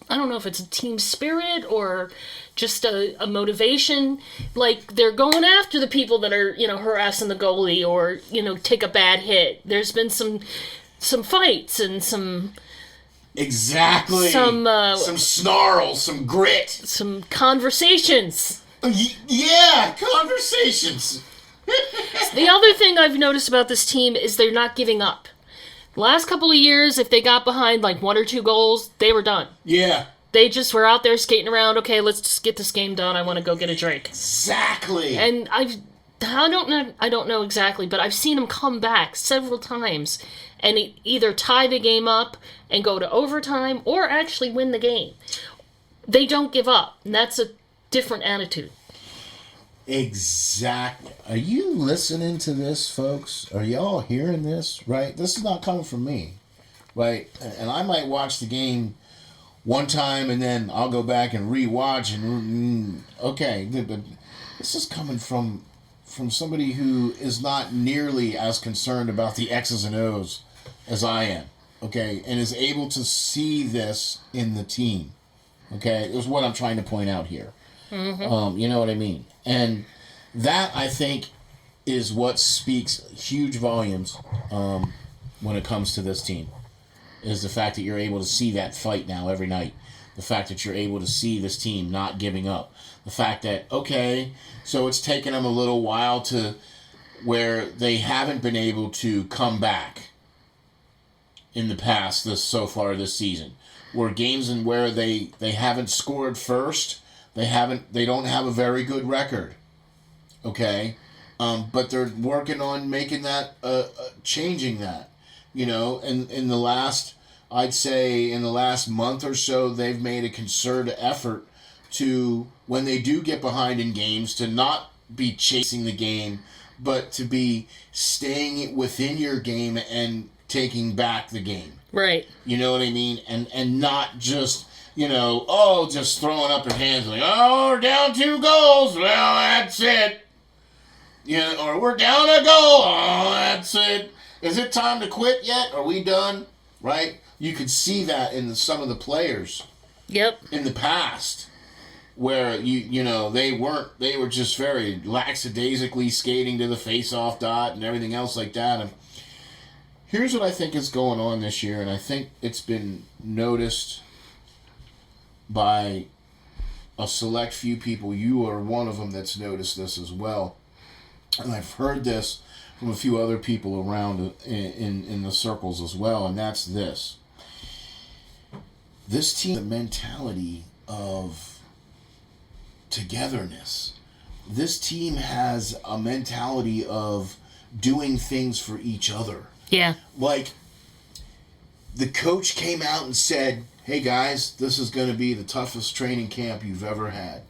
I don't know if it's a team spirit or just a motivation. Like, they're going after the people that are, harassing the goalie or, take a bad hit. There's been some fights and some... Exactly. Some snarls, some grit. Some conversations. Yeah, conversations. The other thing I've noticed about this team is they're not giving up. The last couple of years, if they got behind like 1 or 2 goals, they were done. Yeah. They just were out there skating around. Okay, let's just get this game done. I want to go get a drink. Exactly. And I don't know exactly, but I've seen them come back several times and either tie the game up and go to overtime or actually win the game. They don't give up, and that's a different attitude. Exactly. Are you listening to this, folks? Are y'all hearing this? Right? This is not coming from me. right? And I might watch the game one time and then I'll go back and rewatch and okay, but this is coming from somebody who is not nearly as concerned about the X's and O's as I am, okay, and is able to see this in the team, okay, is what I'm trying to point out here. Mm-hmm. You know what I mean? And that, I think, is what speaks huge volumes when it comes to this team, is the fact that you're able to see that fight now every night, the fact that you're able to see this team not giving up, the fact that, okay, so it's taken them a little while to where they haven't been able to come back in the past so far this season. Where games in where they haven't scored first, they don't have a very good record. Okay? But they're working on making that, changing that. You know, and in the last, I'd say in the last month or so, they've made a concerted effort to, when they do get behind in games, to not be chasing the game, but to be staying within your game and taking back the game. Right. You know what I mean? And not just, just throwing up your hands like, oh, we're down 2 goals. Well, that's it. Or we're down a goal. Oh, that's it. Is it time to quit yet? Are we done? Right? You could see that in some of the players. Yep. In the past, where they were just very lackadaisically skating to the face-off dot and everything else like that. And here's what I think is going on this year, and I think it's been noticed by a select few people. You are one of them that's noticed this as well. And I've heard this from a few other people around in the circles as well, and that's this. This team, the mentality of togetherness. This team has a mentality of doing things for each other. Yeah. Like, the coach came out and said, hey guys, this is going to be the toughest training camp you've ever had.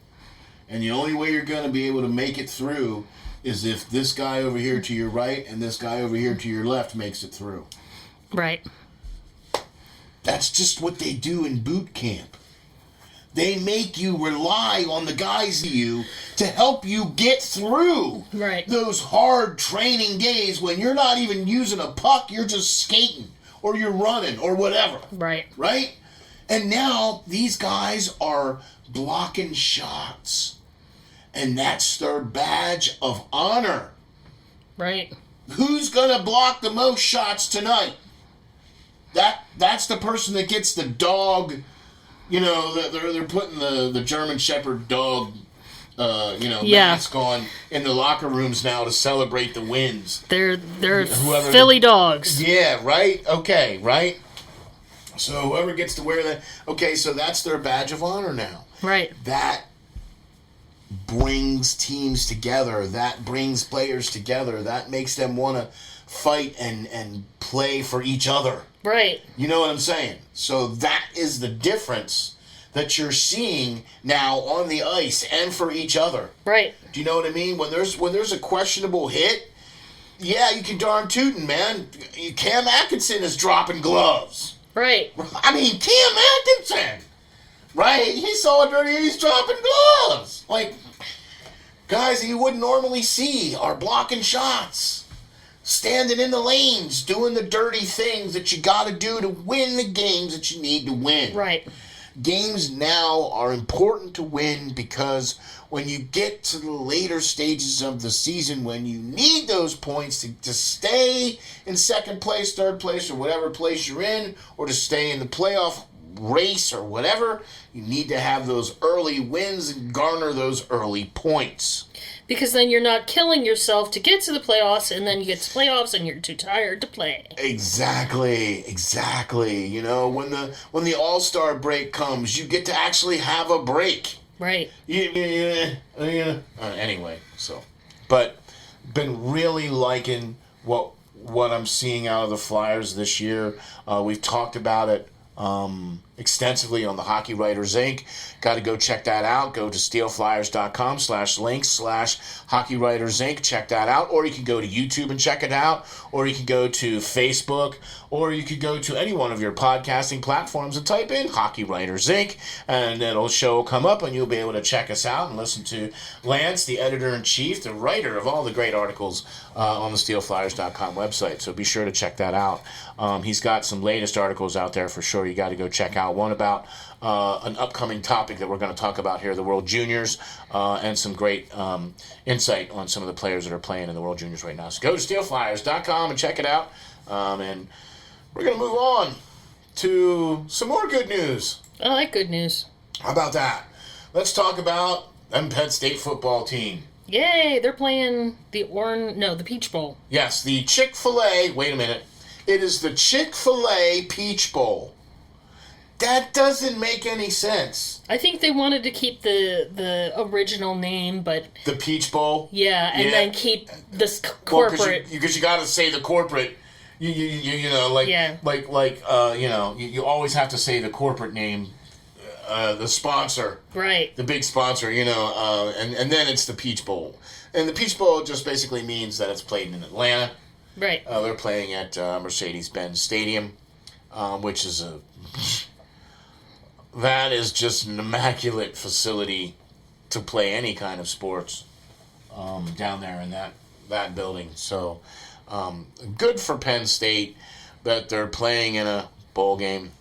And the only way you're going to be able to make it through is if this guy over here to your right and this guy over here to your left makes it through. Right. That's just what they do in boot camp. They make you rely on the guys to help you get through those hard training days when you're not even using a puck, you're just skating or you're running or whatever. Right. Right? And now these guys are blocking shots. And that's their badge of honor. Right. Who's going to block the most shots tonight? That's the person that gets the dog, they're putting the German Shepherd dog, mask on in the locker rooms now to celebrate the wins. They're Philly dogs. Yeah, right? Okay, right? So whoever gets to wear that, okay, so that's their badge of honor now. Right. That brings teams together. That brings players together. That makes them want to fight and play for each other. Right. You know what I'm saying? So that is the difference that you're seeing now on the ice and for each other. Right. Do you know what I mean? When there's a questionable hit, yeah, you can darn tootin', man. Cam Atkinson is dropping gloves. Right. I mean, Cam Atkinson. Right? He saw it dirty and he's dropping gloves. Like, guys that you wouldn't normally see are blocking shots. Standing in the lanes, doing the dirty things that you got to do to win the games that you need to win. Right. Games now are important to win because when you get to the later stages of the season, when you need those points to stay in second place, third place, or whatever place you're in, or to stay in the playoff race or whatever, you need to have those early wins and garner those early points. Because then you're not killing yourself to get to the playoffs, and then you get to playoffs and you're too tired to play. Exactly. When the All-Star break comes, you get to actually have a break. Right. Anyway, but been really liking what I'm seeing out of the Flyers this year. We've talked about it extensively on the Hockey Writers Inc. Got to go check that out. Go to SteelFlyers.com/links/Hockey Writers Inc. Check that out. Or you can go to YouTube and check it out. Or you can go to Facebook. Or you could go to any one of your podcasting platforms and type in Hockey Writers Inc. And it'll come up and you'll be able to check us out and listen to Lance, the editor-in-chief, the writer of all the great articles on the SteelFlyers.com website. So be sure to check that out. He's got some latest articles out there for sure. You got to go check out. One about an upcoming topic that we're going to talk about here, the World Juniors, and some great insight on some of the players that are playing in the World Juniors right now. So go to SteelFlyers.com and check it out. And we're going to move on to some more good news. I like good news. How about that? Let's talk about the Penn State football team. Yay, they're playing the Peach Bowl. Yes, the Chick-fil-A, wait a minute. It is the Chick-fil-A Peach Bowl. That doesn't make any sense. I think they wanted to keep the original name, but... The Peach Bowl? Yeah, and then keep this corporate... Because you got to say the corporate... You always have to say the corporate name, the sponsor, right? The big sponsor, and then it's the Peach Bowl, and the Peach Bowl just basically means that it's played in Atlanta, right? They're playing at Mercedes-Benz Stadium, which is that is just an immaculate facility to play any kind of sports down there in that building. So. Good for Penn State that they're playing in a bowl game.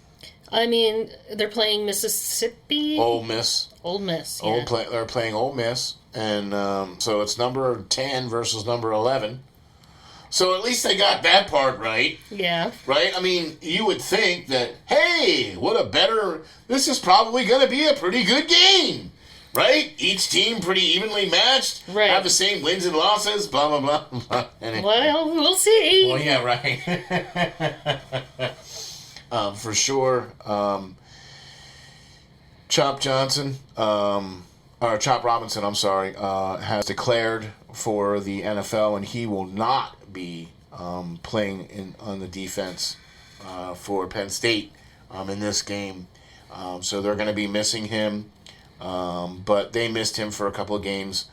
I mean, they're playing Mississippi? Ole Miss. Yeah. They're playing Ole Miss. And so it's number 10 versus number 11. So at least they got that part right. Yeah. Right? I mean, you would think that, hey, this is probably going to be a pretty good game. Right? Each team pretty evenly matched. Right. Have the same wins and losses. Blah, blah, blah. Anyway. Well, we'll see. Well, yeah, right. For sure. Chop Robinson, has declared for the NFL, and he will not be playing on the defense for Penn State in this game. So they're going to be missing him. But they missed him for a couple of games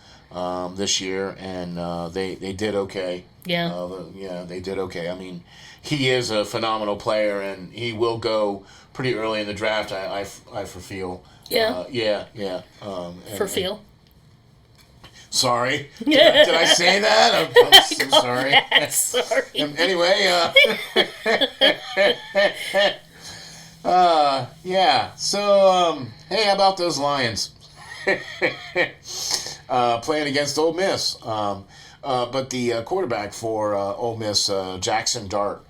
this year, and they did okay. Yeah. They did okay. I mean, he is a phenomenal player, and he will go pretty early in the draft. I feel. Yeah. For feel. Sorry. Did I say that? I'm sorry. Sorry. Anyway. So, hey, how about those Lions? Playing against Ole Miss. But the quarterback for Ole Miss, Jaxson Dart,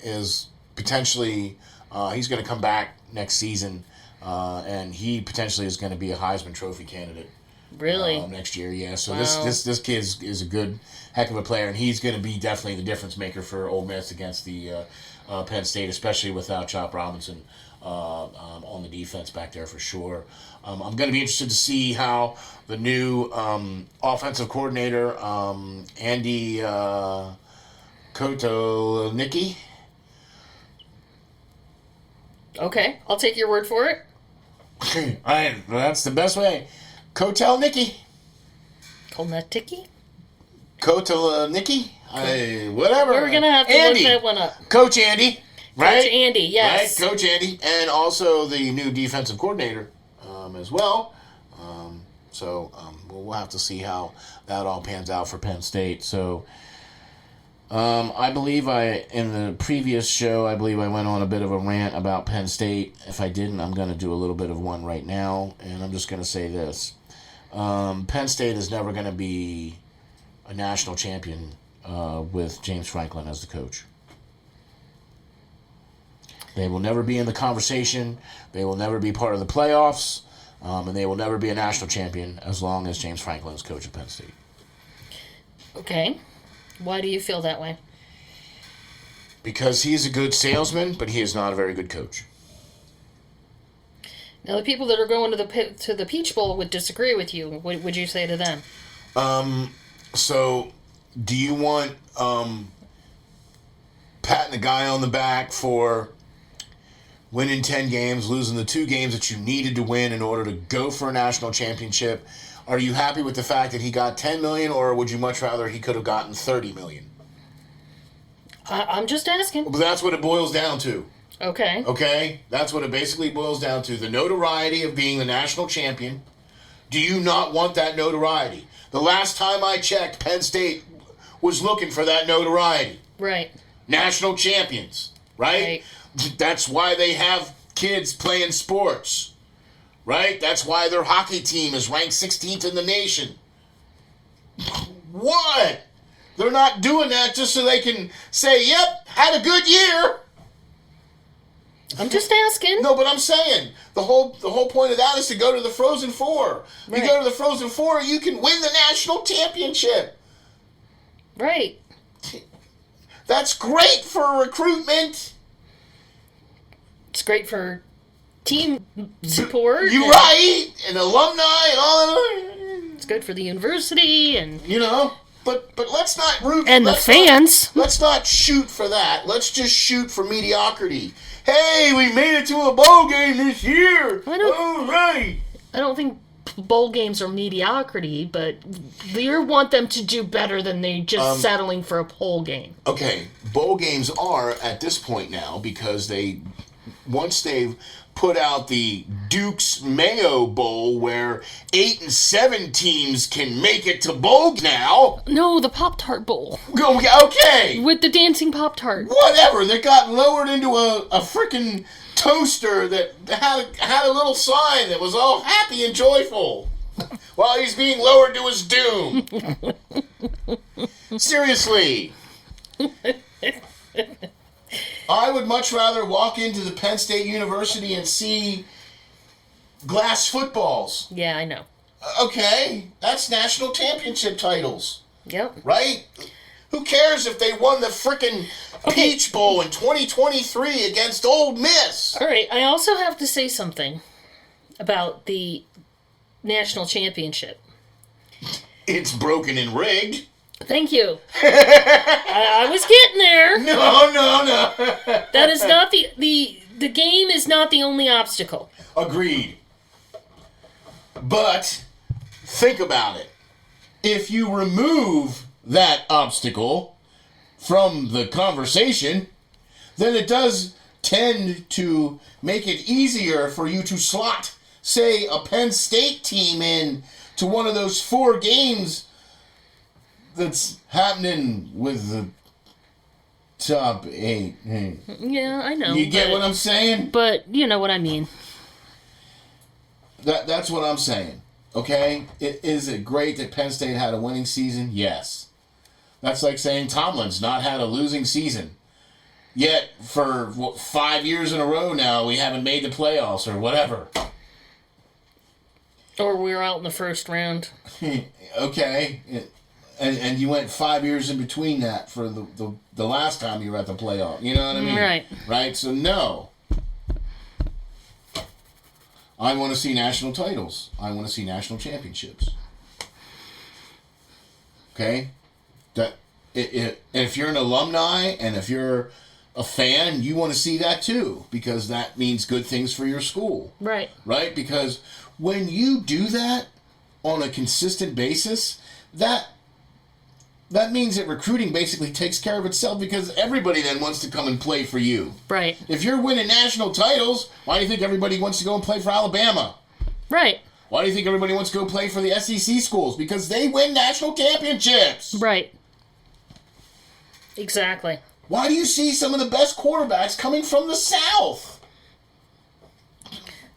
is potentially, he's going to come back next season, and he potentially is going to be a Heisman Trophy candidate. Really? Next year, yeah. So wow. this kid is a good, heck of a player, and he's going to be definitely the difference maker for Ole Miss against the Penn State, especially without Chop Robinson on the defense back there for sure. I'm going to be interested to see how the new offensive coordinator, Andy Kotelnicki. Okay, I'll take your word for it. That's the best way. Kotelnicki. Kotelnicki? Whatever. We're going to have to look that one up. Coach Andy. Right? Coach Andy, yes. Right, Coach Andy. And also the new defensive coordinator as well. We'll have to see how that all pans out for Penn State. So, I believe in the previous show, I went on a bit of a rant about Penn State. If I didn't, I'm going to do a little bit of one right now. And I'm just going to say this. Penn State is never going to be a national champion with James Franklin as the coach. They will never be in the conversation. They will never be part of the playoffs. And they will never be a national champion as long as James Franklin is coach of Penn State. Okay. Why do you feel that way? Because he's a good salesman, but he is not a very good coach. Now, the people that are going to the Peach Bowl would disagree with you. What would you say to them? So, do you want patting the guy on the back for winning 10 games, losing the 2 games that you needed to win in order to go for a national championship. Are you happy with the fact that he got $10 million, or would you much rather he could have gotten $30 million? I'm just asking. But that's what it boils down to. Okay. Okay? That's what it basically boils down to. The notoriety of being the national champion. Do you not want that notoriety? The last time I checked, Penn State was looking for that notoriety. Right. National champions, right? That's why they have kids playing sports, right? That's why their hockey team is ranked 16th in the nation. What? They're not doing that just so they can say, yep, had a good year. I'm just asking. No, but I'm saying the whole point of that is to go to the Frozen Four. Right. You go to the Frozen Four, you can win the national championship. Right. That's great for recruitment. It's great for team support. You're right, and alumni and all that. It's good for the university and But let's not root and the fans. Let's not shoot for that. Let's just shoot for mediocrity. Hey, we made it to a bowl game this year. All right. I don't think bowl games are mediocrity, but you want them to do better than they just settling for a bowl game. Okay, bowl games are at this point now because once they've put out the Duke's Mayo Bowl where 8 and 7 teams can make it to bowl now. No, the Pop-Tart Bowl. Okay. With the dancing Pop-Tart. Whatever. They got lowered into a freaking toaster that had a little sign that was all happy and joyful while he's being lowered to his doom. Seriously. I would much rather walk into the Penn State University and see glass footballs. Yeah, I know. Okay, that's national championship titles. Yep. Right? Who cares if they won the frickin' Peach Bowl in 2023 against Ole Miss? All right, I also have to say something about the national championship. It's broken and rigged. Thank you. I was getting there. No. That is not the game is not the only obstacle. Agreed. But think about it. If you remove that obstacle from the conversation, then it does tend to make it easier for you to slot, say, a Penn State team in to one of those 4 games that's happening with the top 8. Yeah, I know. You get what I'm saying? But you know what I mean. That's what I'm saying. Okay? Is it great that Penn State had a winning season? Yes. That's like saying Tomlin's not had a losing season. Yet, for 5 years in a row now, we haven't made the playoffs or whatever. Or we're out in the first round. Okay. And you went 5 years in between that for the last time you were at the playoff. You know what I mean? Right. Right? So, no. I want to see national titles. I want to see national championships. Okay? If you're an alumni and if you're a fan, you want to see that too, because that means good things for your school. Right. Right? Because when you do that on a consistent basis, that means that recruiting basically takes care of itself, because everybody then wants to come and play for you. Right. If you're winning national titles, why do you think everybody wants to go and play for Alabama? Right. Why do you think everybody wants to go play for the SEC schools? Because they win national championships. Right. Exactly. Why do you see some of the best quarterbacks coming from the South?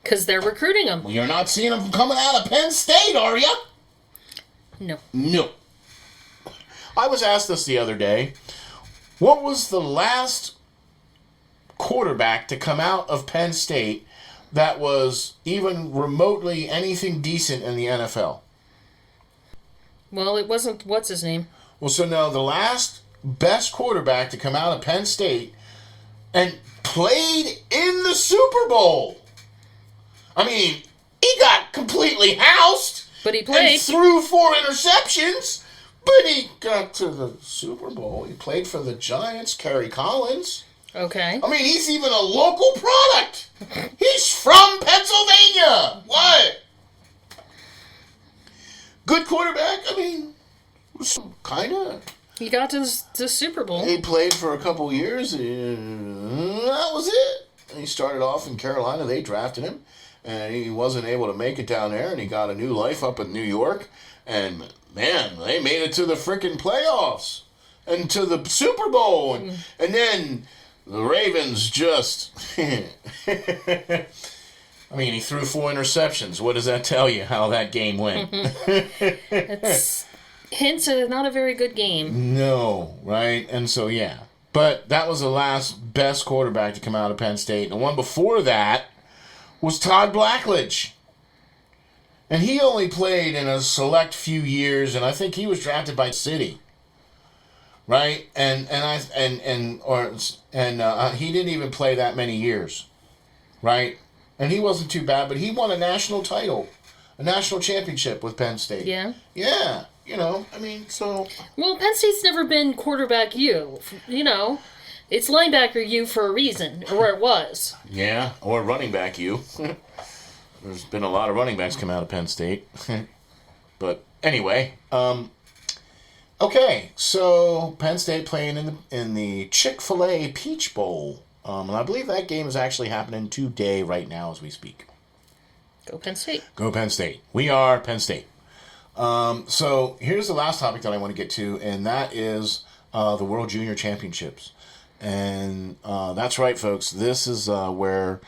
Because they're recruiting them. Well, you're not seeing them coming out of Penn State, are you? No. No. I was asked this the other day. What was the last quarterback to come out of Penn State that was even remotely anything decent in the NFL? Well, it wasn't, what's his name? Well, so now the last best quarterback to come out of Penn State and played in the Super Bowl. I mean, he got completely housed. But he played. And threw 4 interceptions. But he got to the Super Bowl. He played for the Giants, Kerry Collins. Okay. I mean, he's even a local product. He's from Pennsylvania. What? Good quarterback. I mean, kind of. He got to the Super Bowl. He played for a couple years. That was it. And he started off in Carolina. They drafted him. And he wasn't able to make it down there. And he got a new life up in New York. And, man, they made it to the freaking playoffs. And to the Super Bowl. And then the Ravens just... I mean, he threw 4 interceptions. What does that tell you, how that game went? It's hints at not a very good game. No, right? And so, yeah. But that was the last best quarterback to come out of Penn State. The one before that was Todd Blackledge. And he only played in a select few years, and I think he was drafted by City. Right? And he didn't even play that many years. Right? And he wasn't too bad, but he won a national title, a national championship with Penn State. Yeah? Yeah. You know, I mean, so... Well, Penn State's never been quarterback U. You know, it's linebacker U for a reason, or it was. Yeah, or running back U. There's been a lot of running backs come out of Penn State. But anyway, okay, so Penn State playing in the Chick-fil-A Peach Bowl. And I believe that game is actually happening today right now as we speak. Go Penn State. Go Penn State. We are Penn State. So here's the last topic that I want to get to, and that is the World Junior Championships. And that's right, folks. This is where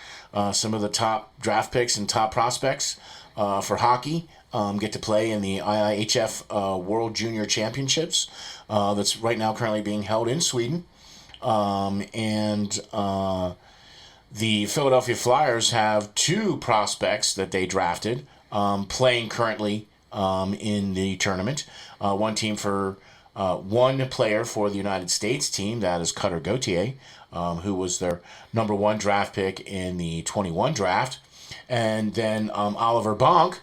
some of the top draft picks and top prospects for hockey get to play in the IIHF World Junior Championships. That's right now currently being held in Sweden. And the Philadelphia Flyers have 2 prospects that they drafted playing currently in the tournament. One player for the United States team, that is Cutter Gauthier, who was their number 1 draft pick in the 21 draft. And then Oliver Bonk,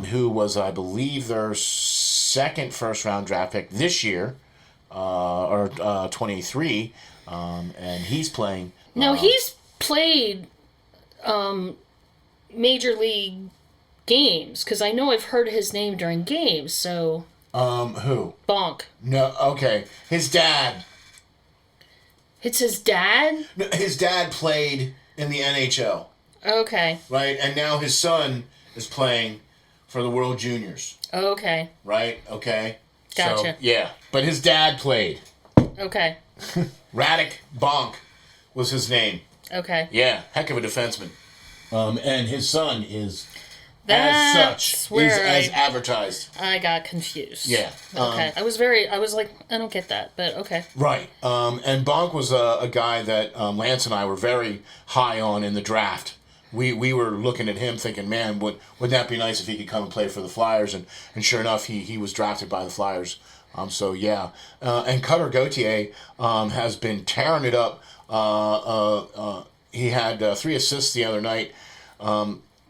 who was, I believe, their second first-round draft pick this year, or 23, and he's playing... Now, he's played Major League games, because I know I've heard his name during games, so... Who? Bonk. No, okay. His dad. It's his dad? No, his dad played in the NHL. Okay. Right? And now his son is playing for the World Juniors. Okay. Right? Okay. Gotcha. So, yeah. But his dad played. Okay. Radek Bonk was his name. Okay. Yeah. Heck of a defenseman. And his son is... That's as such, as advertised. I got confused. Yeah. Okay. I was like, I don't get that, but okay. Right. And Bonk was a guy that Lance and I were very high on in the draft. We were looking at him thinking, man, wouldn't that be nice if he could come and play for the Flyers? And sure enough, he was drafted by the Flyers. So, yeah. And Cutter Gauthier has been tearing it up. He had 3 assists the other night.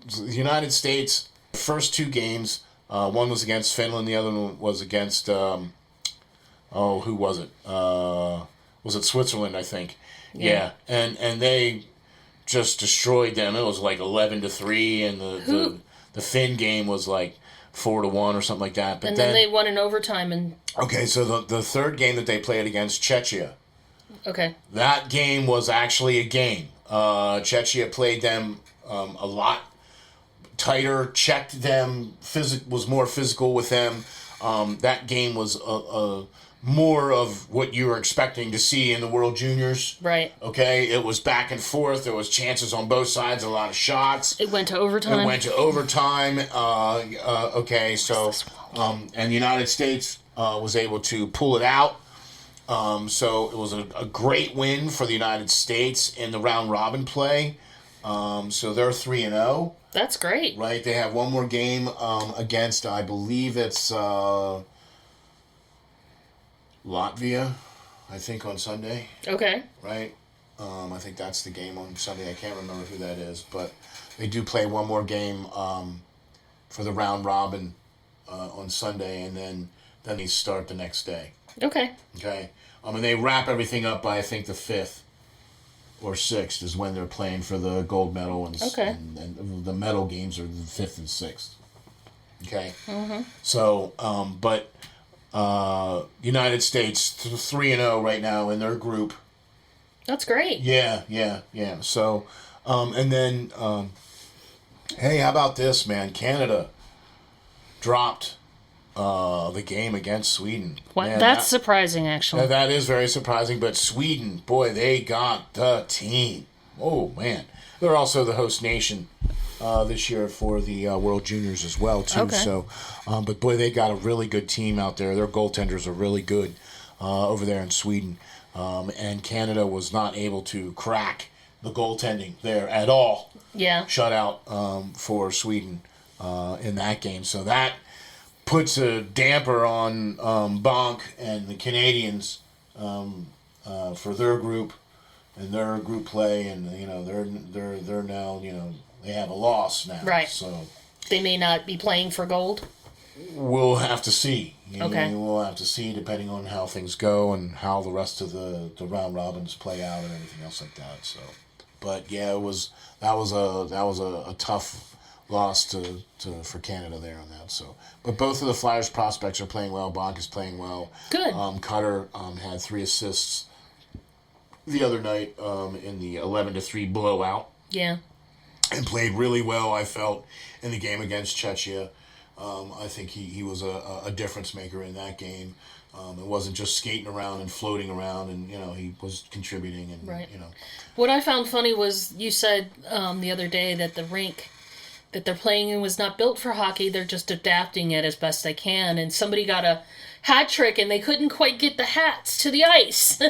The United States, first 2 games, one was against Finland, the other one was against, who was it? Was it Switzerland, I think? Yeah. And they just destroyed them. It was like 11-3, and the Finn game was like 4-1 or something like that. But and then they won in overtime. And okay, so the third game that they played against Czechia. Okay. That game was actually a game. Czechia played them a lot tighter, checked them, was more physical with them. That game was more of what you were expecting to see in the World Juniors. Right. Okay, it was back and forth. There was chances on both sides, a lot of shots. It went to overtime. Okay, so and the United States was able to pull it out. So it was a great win for the United States in the round robin play. So they're 3-0. That's great. Right, they have one more game against, I believe it's Latvia, I think, on Sunday. Okay. Right? I think that's the game on Sunday. I can't remember who that is, but they do play one more game for the round robin on Sunday, and then they start the next day. Okay. Okay. And they wrap everything up by, I think, the 5th. or 6th is when they're playing for the gold medal, and the medal games are the 5th and 6th. Okay? Mm-hmm. So, but United States 3-0 right now in their group. That's great. Yeah. So, and then, hey, how about this, man? Canada dropped the game against Sweden. Man, that's surprising, actually. That is very surprising, but Sweden, boy, they got the team. Oh, man. They're also the host nation this year for the World Juniors as well, too. Okay. So, but, boy, they got a really good team out there. Their goaltenders are really good over there in Sweden. And Canada was not able to crack the goaltending there at all. Yeah. Shutout for Sweden in that game. So that puts a damper on Bonk and the Canadians for their group and their group play, and they're now they have a loss now. Right. So they may not be playing for gold. We'll have to see. Okay. We'll have to see depending on how things go and how the rest of the round robins play out and everything else like that. So, but yeah, that was a tough loss for Canada there on that. So, but both of the Flyers prospects are playing well. Bonk is playing well. Good. Cutter had 3 assists the other night in the 11-3 blowout. Yeah. And played really well, I felt, in the game against Czechia. I think he was a difference maker in that game. It wasn't just skating around and floating around, and he was contributing. And right. What I found funny was you said the other day that the rink that they're playing in was not built for hockey. They're just adapting it as best they can. And somebody got a hat trick, and they couldn't quite get the hats to the ice.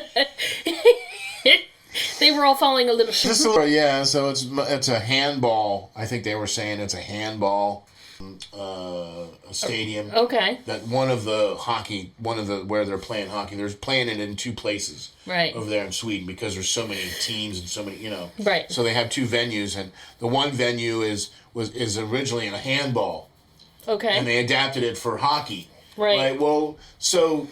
They were all falling a little short. Yeah, so it's a handball. I think they were saying it's a handball stadium. Okay. That where they're playing hockey, they're playing it in 2 places. Right. Over there in Sweden, because there's so many teams and so many, Right. So they have 2 venues, and the one venue is originally a handball. Okay. And they adapted it for hockey. Right. Well,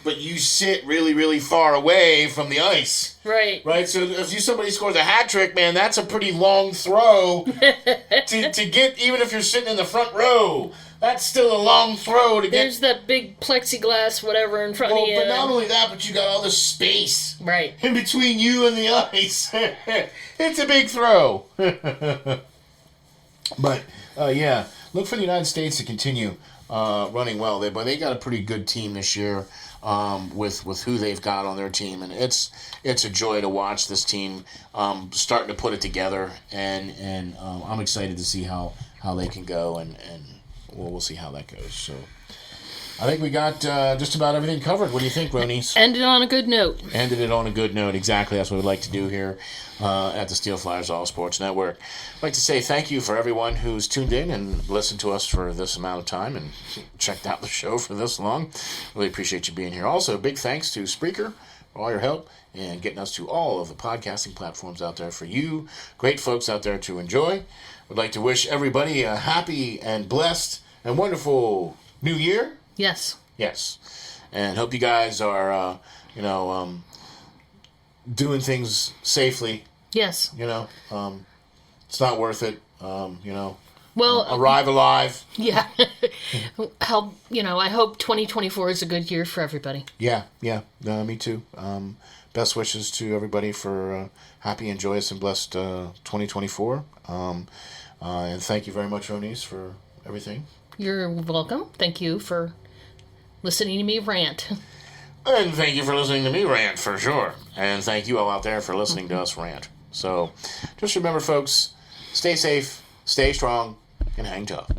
but you sit really, really far away from the ice. Right. Right. So if somebody scores a hat trick, man, that's a pretty long throw to get. Even if you're sitting in the front row, that's still a long throw to get. There's that big plexiglass, whatever, in front of you. But not only that, but you got all this space. Right. In between you and the ice. It's a big throw. But yeah, look for the United States to continue running well. But they got a pretty good team this year with who they've got on their team, and it's a joy to watch this team starting to put it together, and I'm excited to see how they can go, and we'll see how that goes. So I think we got just about everything covered. What do you think, Ronies? Ended on a good note. Ended it on a good note. Exactly. That's what we like to do here at the SteelFlyers All Sports Network. I'd like to say thank you for everyone who's tuned in and listened to us for this amount of time and checked out the show for this long. Really appreciate you being here. Also, big thanks to Spreaker for all your help and getting us to all of the podcasting platforms out there for you. Great folks out there to enjoy. Would like to wish everybody a happy and blessed and wonderful New Year. Yes. Yes. And hope you guys are, doing things safely. Yes. It's not worth it. Well, arrive alive. Yeah. I hope 2024 is a good year for everybody. Yeah. Me too. Best wishes to everybody for happy and joyous and blessed 2024. And thank you very much, Ronies, for everything. You're welcome. Thank you for listening to me rant. And thank you for listening to me rant, for sure. And thank you all out there for listening to us rant. So just remember, folks, stay safe, stay strong, and hang tough.